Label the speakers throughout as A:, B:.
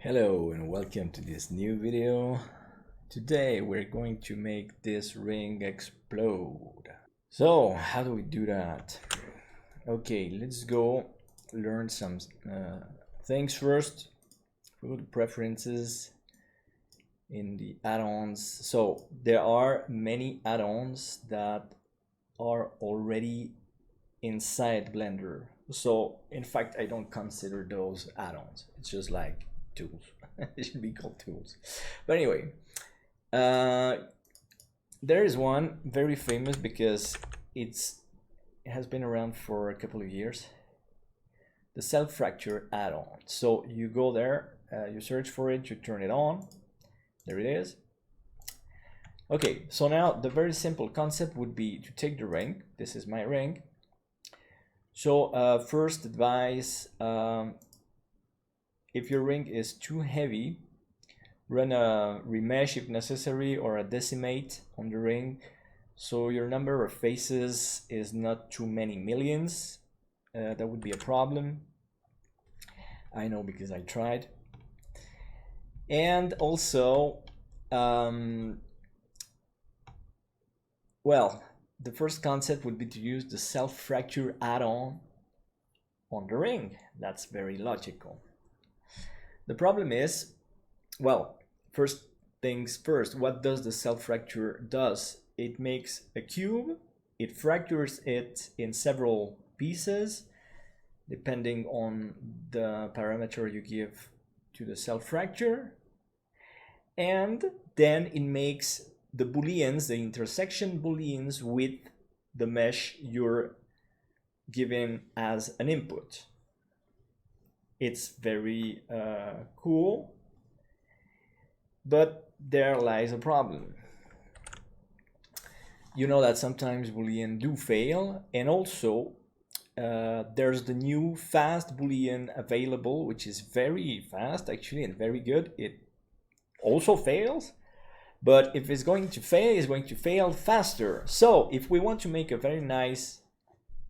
A: Hello and welcome to this new video. Today we're going to make this ring explode. So how do we do that? Okay, let's go learn some things first. Go to preferences in the add-ons. So there are many add-ons that are already inside Blender. So in fact I don't consider those add-ons. It's just like tools. It should be called tools. But anyway, there is one very famous because it has been around for a couple of years. The self fracture add-on. So you go there, you search for it, you turn it on. There it is. Okay, so now the very simple concept would be to take the ring. This is my ring. So first advice, if your ring is too heavy, run a remesh if necessary or a decimate on the ring, so your number of faces is not too many millions. That would be a problem. I know because I tried. And also, well, the first concept would be to use the self-fracture add-on on the ring. That's very logical. The problem is, well, first things first, what does the self-fracture does? It makes a cube, it fractures it in several pieces, depending on the parameter you give to the self-fracture, and then it makes the booleans, the intersection booleans with the mesh you're given as an input. It's very cool, but there lies a problem. You know that sometimes Boolean do fail, and also there's the new fast Boolean available, which is very fast actually and very good. It also fails, but if it's going to fail, it's going to fail faster. So if we want to make a very nice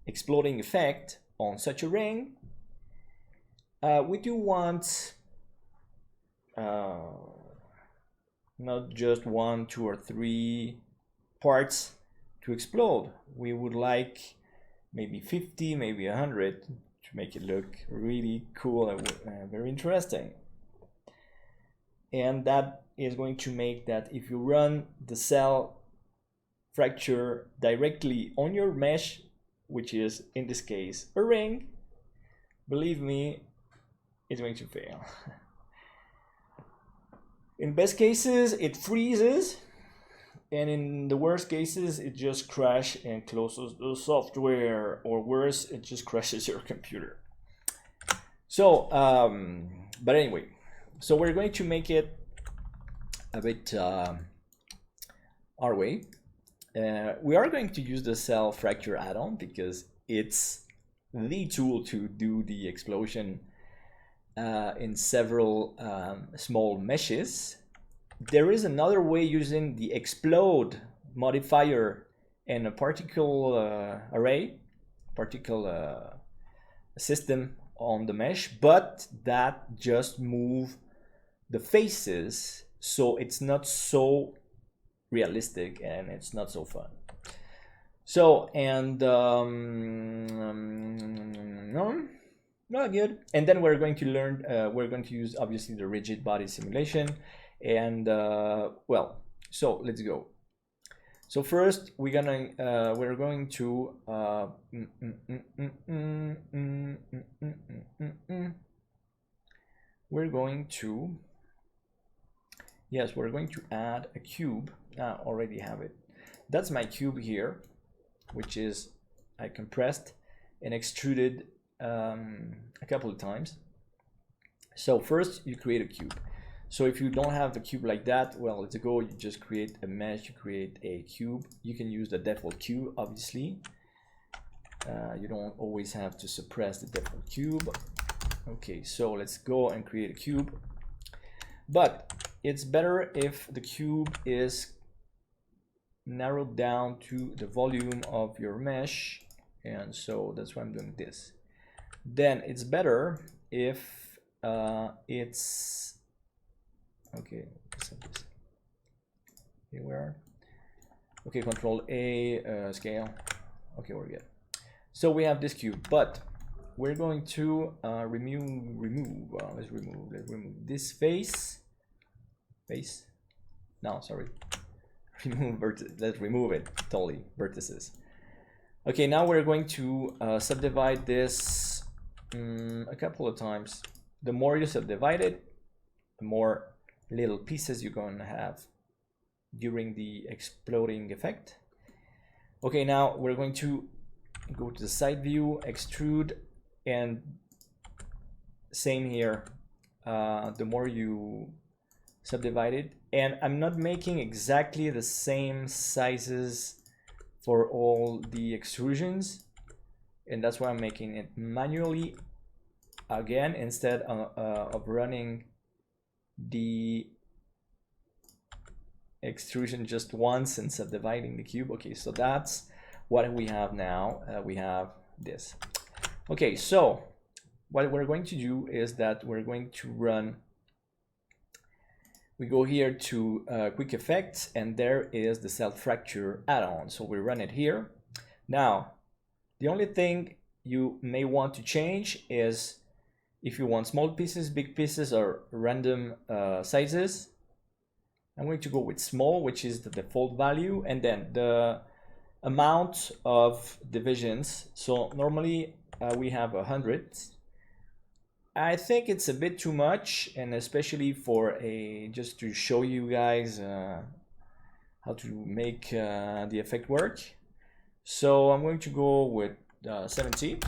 A: exploding effect on such a ring, we do want not just 1, 2, or 3 parts to explode. We would like maybe 50, maybe 100 to make it look really cool and very interesting. And that is going to make that if you run the cell fracture directly on your mesh, which is in this case a ring, believe me, it's going to fail. In best cases, it freezes, and in the worst cases, it just crashes and closes the software, or worse, it just crashes your computer. So, but anyway, so we're going to make it a bit our way. We are going to use the cell fracture add-on because it's the tool to do the explosion in several small meshes. There is another way using the explode modifier and a particle array, particle system on the mesh, but that just move the faces, so it's not so realistic and it's not so fun. So, and not good. And then we're going to learn, we're going to use obviously the rigid body simulation. And well, so let's go. So first we're going to yes, we're going to add a cube. I already have it. That's my cube here, which is I compressed and extruded a couple of times. So first you create a cube. So if you don't have the cube like that, well, let's go, you just create a mesh, you create a cube. You can use the default cube, obviously. You don't always have to suppress the default cube. Okay, so let's go and create a cube. But it's better if the cube is narrowed down to the volume of your mesh, and so that's why I'm doing this. Then it's better if it's Okay, set this. Here we are. Okay, Control A, scale. Okay, we're good. So we have this cube, but we're going to let's remove this face. No, sorry. Let's remove it totally. Vertices. Okay, now we're going to subdivide this a couple of times. The more you subdivide it, the more little pieces you're going to have during the exploding effect. Okay, now we're going to go to the side view, extrude, and same here. The more you subdivide it, and I'm not making exactly the same sizes for all the extrusions, and that's why I'm making it manually again instead of running the extrusion just once and subdividing the cube. Okay, so that's what we have now. We have this. Okay, so what we're going to do is that we're going to run, we go here to quick effects, and there is the self fracture add-on. So we run it here. Now, the only thing you may want to change is if you want small pieces, big pieces, or random sizes. I'm going to go with small, which is the default value, and then the amount of divisions. So normally we have 100. I think it's a bit too much, and especially for just to show you guys how to make the effect work. So I'm going to go with 70,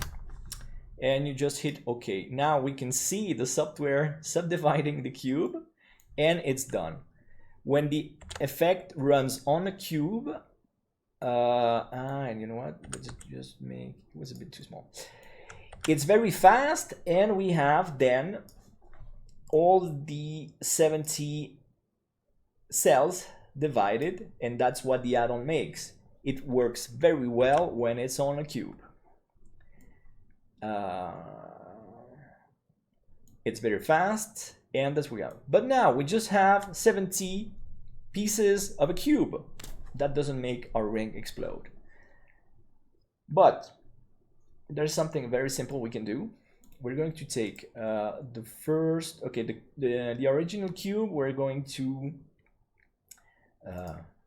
A: and you just hit OK. Now we can see the software subdividing the cube, and it's done. When the effect runs on a cube, and you know what? Let's just make it was a bit too small. It's very fast, and we have then all the 70 cells divided, and that's what the add-on makes. It works very well when it's on a cube. It's very fast, and that's what we have. But now we just have 70 pieces of a cube. That doesn't make our ring explode. But there's something very simple we can do. We're going to take the first, okay, the original cube, we're going to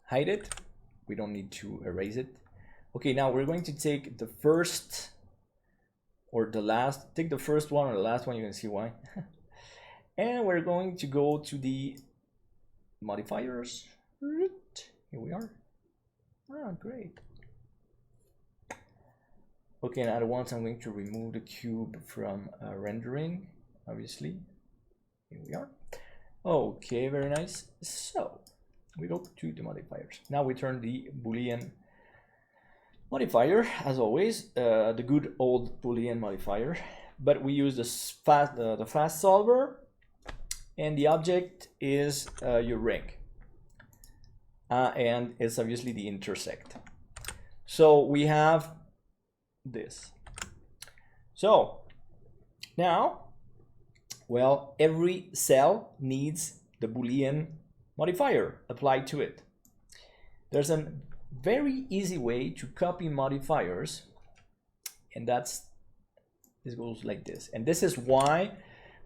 A: hide it. We don't need to erase it. Okay, now we're going to take the first or the last, take the first one or the last one, you can see why. And we're going to go to the modifiers. Here we are. Ah, great. Okay, and at once I'm going to remove the cube from rendering, obviously. Here we are. Okay, very nice. So we go to the modifiers. Now we turn the Boolean modifier, as always, the good old Boolean modifier, but we use the fast solver, and the object is your ring, and it's obviously the intersect. So we have this. So now, well, every cell needs the Boolean modifier applied to it. There's a very easy way to copy modifiers, and this goes like this. And this is why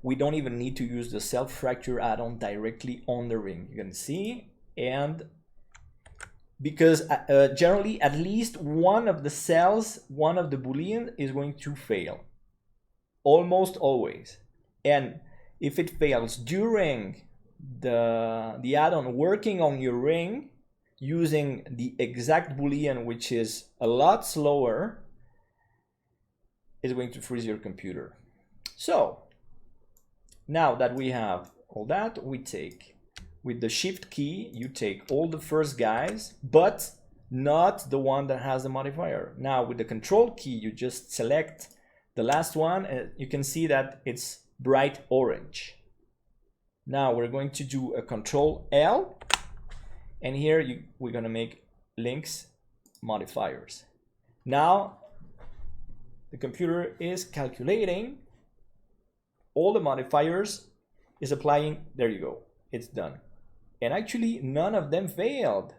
A: we don't even need to use the self fracture add-on directly on the ring. You can see, and because generally at least one of the cells, one of the Boolean is going to fail, almost always. And if it fails during the add-on working on your ring using the exact Boolean, which is a lot slower, it's going to freeze your computer. So now that we have all that, we take, with the shift key, you take all the first guys, but not the one that has the modifier. Now with the control key, you just select the last one, and you can see that it's bright orange. Now we're going to do a control L, and here we're going to make links modifiers. Now the computer is calculating all the modifiers, is applying, there you go. it's done. And actually none of them failed.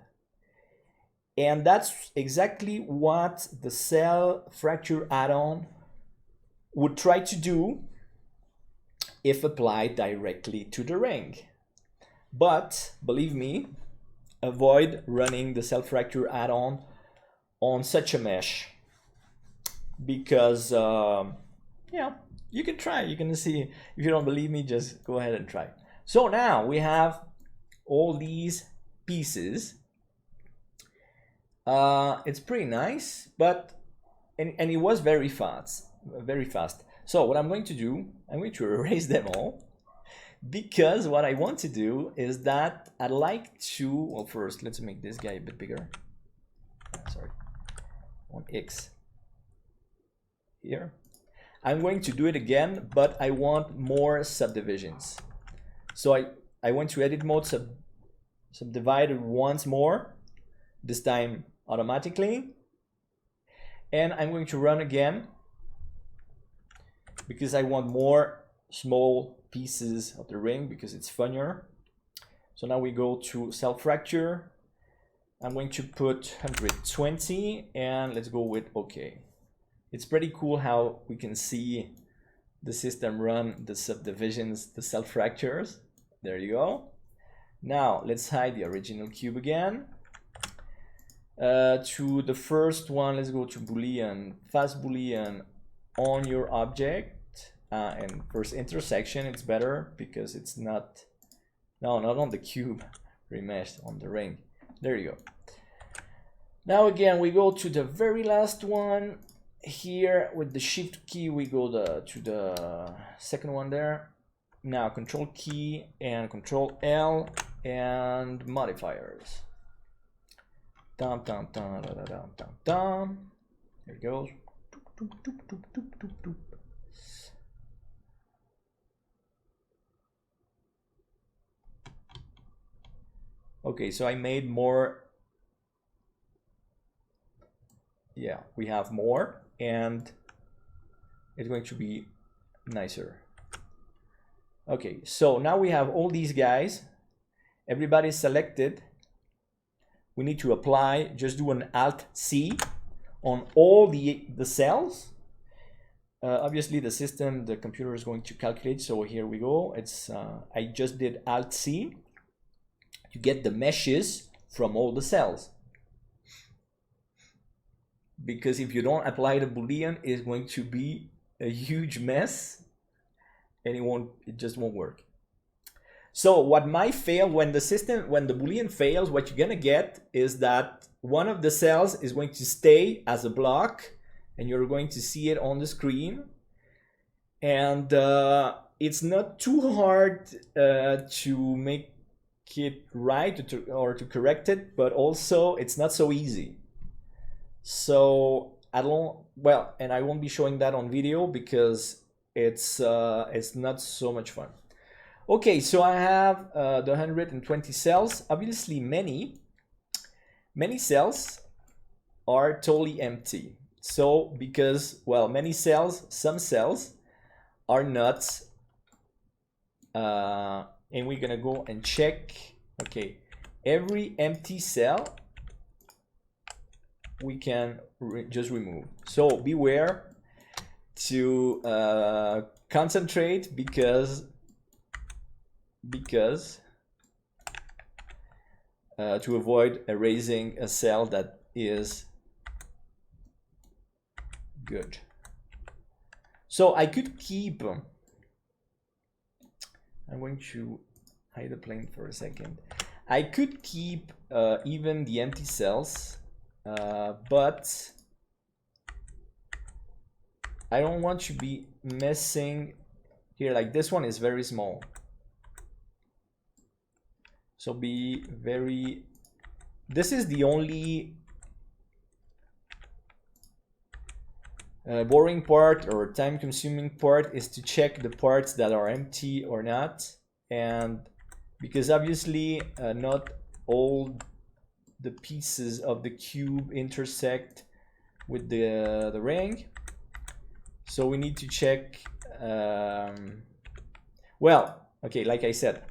A: And that's exactly what the cell fracture add-on would try to do if applied directly to the ring. But believe me, avoid running the cell fracture add-on on such a mesh, because yeah, you can try. You can see. If you don't believe me, just go ahead and try. So now we have all these pieces. It's pretty nice, but and it was very fast, very fast. So what I'm going to do, I'm going to erase them all, because what I want to do is that I'd like to, well, first let's make this guy a bit bigger. Sorry, 1x here. I'm going to do it again, but I want more subdivisions. So I went to edit mode, subdivided once more, this time automatically, and I'm going to run again because I want more small pieces of the ring because it's funnier. So now we go to cell fracture. I'm going to put 120 and let's go with OK. It's pretty cool how we can see the system run the subdivisions, the cell fractures. There you go. Now let's hide the original cube again. To the first one, let's go to Boolean, fast Boolean on your object. And first intersection, it's better because it's not, no, not on the cube, remeshed on the ring. There you go. Now again, we go to the very last one. Here with the shift key, we go to the second one there. Now control key and control L and modifiers. Dum, dum, dum, dum, dum, dum, dum. There it goes. Okay, so I made more. Yeah, we have more, and it's going to be nicer. Okay, so now we have all these guys. Everybody's selected. We need to apply, just do an Alt-C on all the cells. Obviously the system, the computer is going to calculate, so here we go. It's I just did Alt-C to get the meshes from all the cells. Because if you don't apply the Boolean, it's going to be a huge mess and it just won't work. So what might fail when the Boolean fails, what you're gonna get is that one of the cells is going to stay as a block and you're going to see it on the screen. And it's not too hard to make it right or to correct it, but also it's not so easy. So I won't be showing that on video because it's not so much fun. Okay, so I have the 120 cells. Obviously many cells are totally empty. So because, well, some cells are not, and we're gonna go and check. Okay, every empty cell we can just remove. So beware to concentrate because to avoid erasing a cell that is good. So I could keep, I'm going to hide the plane for a second. I could keep even the empty cells, but I don't want to be messing here. Like this one is very small. So be very, this is the only boring part or time consuming part, is to check the parts that are empty or not. And because obviously not all the pieces of the cube intersect with the ring. So we need to check, well, okay, like I said,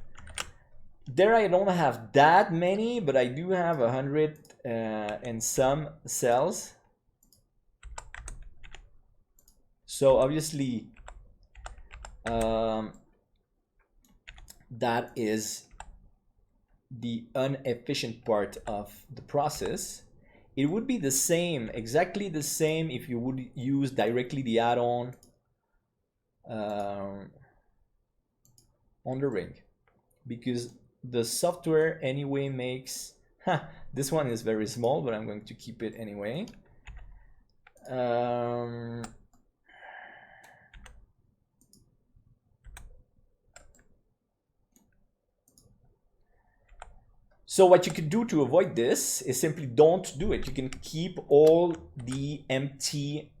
A: There I don't have that many, but I do have 100 and some cells. So obviously that is the inefficient part of the process. It would be the same, exactly the same, if you would use directly the add-on on the ring, because the software anyway makes this one is very small, but I'm going to keep it anyway. So what you could do to avoid this is simply don't do it. You can keep all the empty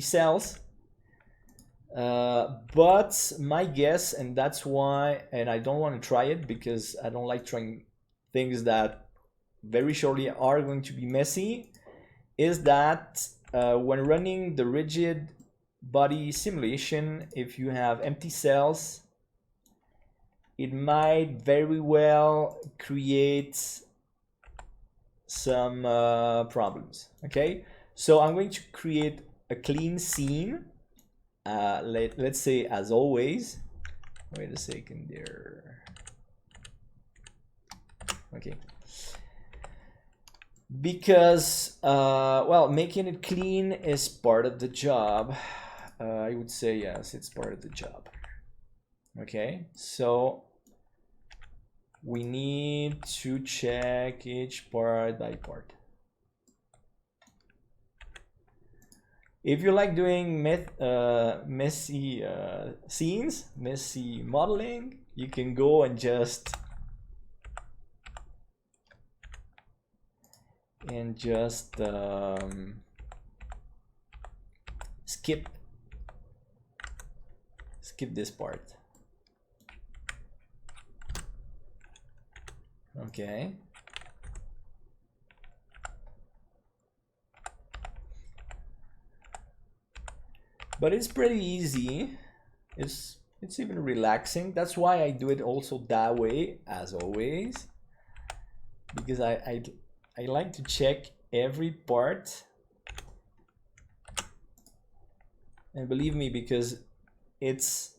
A: cells. But my guess, and that's why, and I don't want to try it because I don't like trying things that very shortly are going to be messy, is that when running the rigid body simulation, if you have empty cells, it might very well create some problems. Okay, so I'm going to create a clean scene. Let's say, as always, wait a second there. Okay, because well, making it clean is part of the job. I would say yes, it's part of the job. Okay, so we need to check each part by part. If you like doing messy scenes, messy modeling, you can go and just skip this part. Okay. But it's pretty easy. It's even relaxing. That's why I do it also that way, as always, because I like to check every part. And believe me, because it's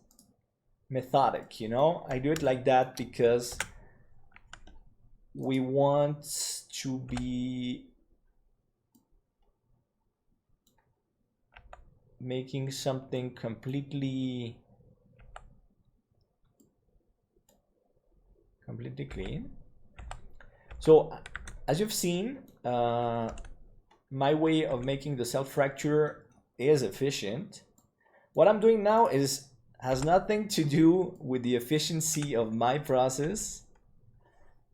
A: methodic, you know? I do it like that because we want to be making something completely clean. So as you've seen, my way of making the cell fracture is efficient. What I'm doing now has nothing to do with the efficiency of my process.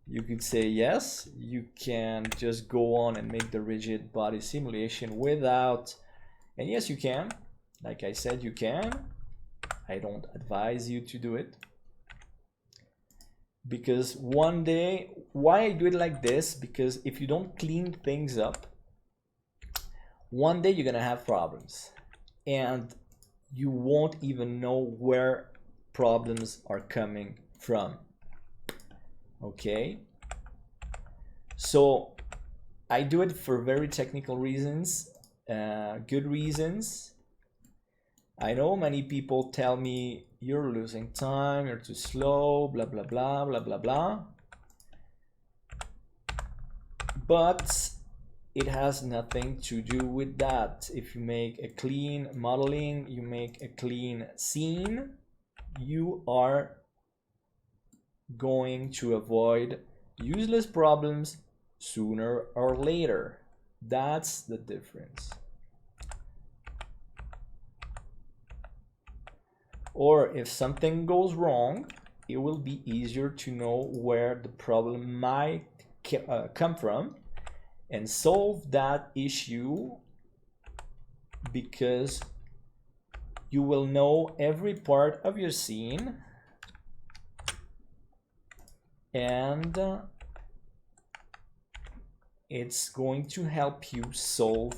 A: You could say yes, you can just go on and make the rigid body simulation without, and yes, you can. Like I said, you can. I don't advise you to do it. Because one day, why I do it like this, because if you don't clean things up, one day you're gonna have problems. And you won't even know where problems are coming from. Okay? So I do it for very technical reasons, good reasons. I know many people tell me you're losing time, you're too slow, blah blah blah blah blah blah. But it has nothing to do with that. If you make a clean modeling, you make a clean scene, you are going to avoid useless problems sooner or later. That's the difference. Or if something goes wrong, it will be easier to know where the problem might come from and solve that issue, because you will know every part of your scene, and it's going to help you solve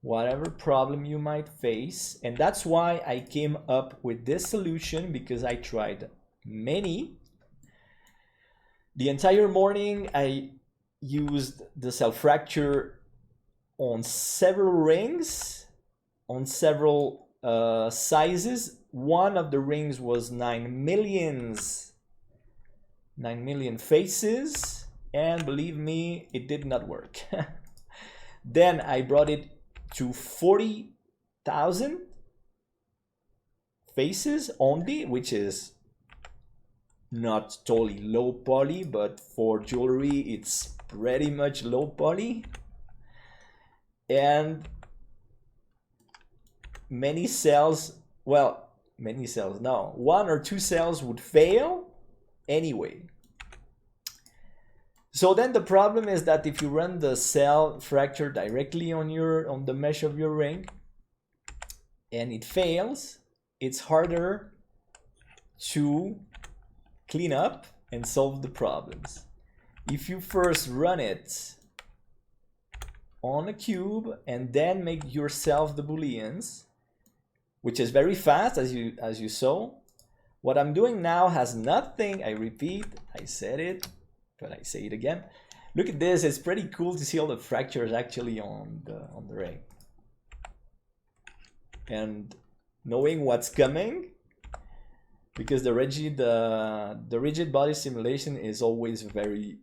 A: whatever problem you might face. And that's why I came up with this solution, because I tried many. The entire morning I used the cell fracture on several rings, on several sizes. One of the rings was 9 million faces, and believe me, it did not work. Then I brought it to 40,000 faces only, which is not totally low poly, but for jewelry it's pretty much low poly. And many cells, well, many cells, no, 1 or 2 cells would fail anyway. So then the problem is that if you run the cell fracture directly on the mesh of your ring and it fails, it's harder to clean up and solve the problems. If you first run it on a cube and then make yourself the Booleans, which is very fast, as you saw. What I'm doing now has nothing, I repeat, I said it, but I say it again. Look at this, it's pretty cool to see all the fractures actually on the ring. And knowing what's coming, because the rigid body simulation is always very,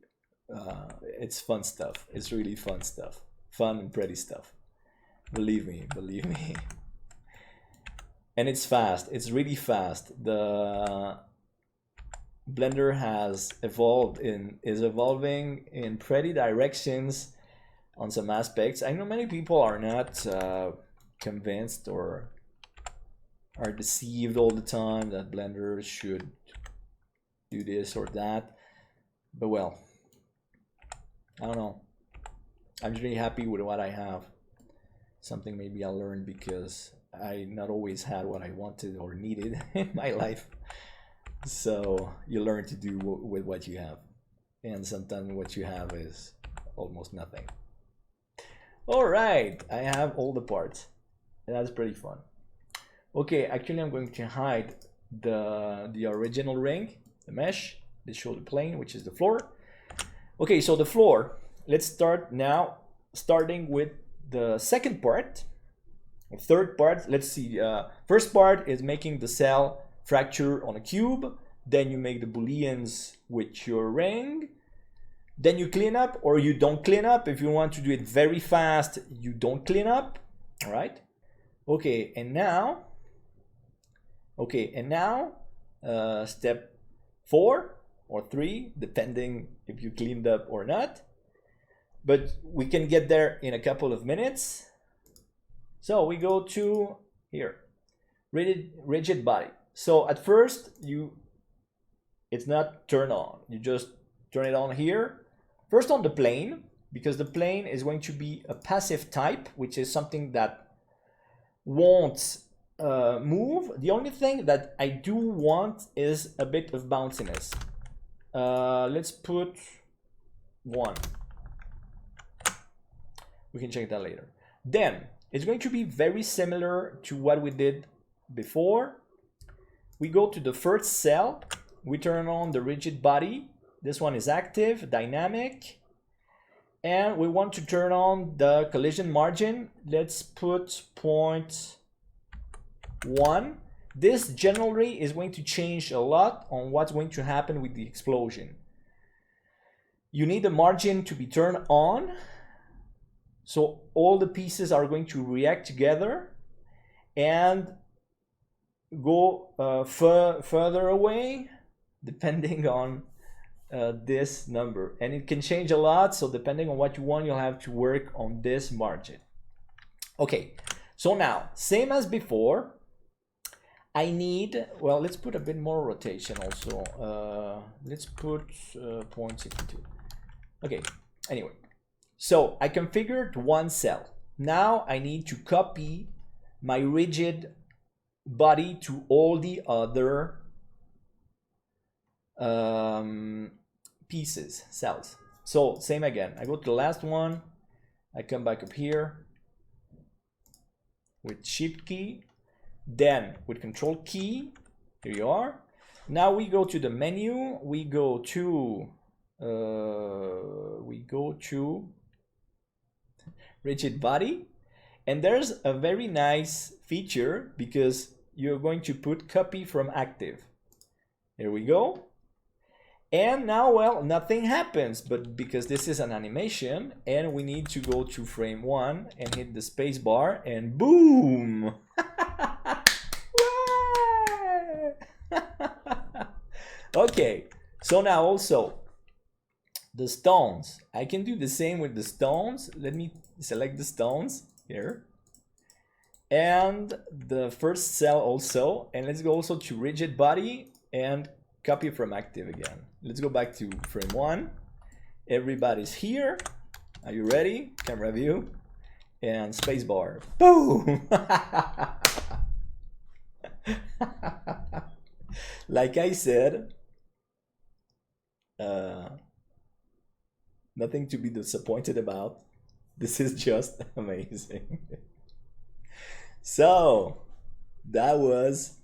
A: it's fun stuff. It's really fun stuff. Fun and pretty stuff. Believe me, believe me. And it's fast, it's really fast. The Blender is evolving in pretty directions on some aspects. I know many people are not convinced or are deceived all the time that Blender should do this or that, but well, I don't know. I'm really happy with what I have. Something maybe I learned because I not always had what I wanted or needed in my life. So you learn to do with what you have, and sometimes what you have is almost nothing. All right, I have all the parts, and that's pretty fun. Okay, actually I'm going to hide the original ring, the mesh, the shoulder plane, which is the floor. Okay, so the floor, let's start now, starting with the second part. Third part, let's see, first part is making the cell fracture on a cube, then you make the Booleans with your ring, then you clean up or you don't clean up. If you want to do it very fast, you don't clean up. All right, okay, and now step 4 or 3, depending if you cleaned up or not, but we can get there in a couple of minutes. So we go to here, rigid body. So at first it's not turned on, you just turn it on here. First on the plane, because the plane is going to be a passive type, which is something that won't move. The only thing that I do want is a bit of bounciness. Let's put 1. We can check that later. Then it's going to be very similar to what we did before. We go to the first cell, we turn on the rigid body. This one is active, dynamic, and we want to turn on the collision margin. Let's put 0.1. This generally is going to change a lot on what's going to happen with the explosion. You need the margin to be turned on, so all the pieces are going to react together and go further away depending on this number, and it can change a lot, so depending on what you want, you'll have to work on this margin. Okay, so now same as before, I need, well, let's put a bit more rotation also. Let's put 0.62. Okay, anyway, so I configured 1 cell. Now I need to copy my rigid body to all the other pieces, cells. So same again, I go to the last one, I come back up here, with Shift key, then with Control key, here you are. Now we go to the menu, we go to rigid body, and there's a very nice feature because you're going to put copy from active. Here we go. And now, well, nothing happens, but because this is an animation and we need to go to frame 1 and hit the space bar and boom. Okay, so now also the stones. I can do the same with the stones. Let me select the stones here. And the first cell also. And let's go also to rigid body and copy from active again. Let's go back to frame 1. Everybody's here. Are you ready? Camera view. And spacebar. Boom! Like I said, nothing to be disappointed about. This is just amazing. So, that was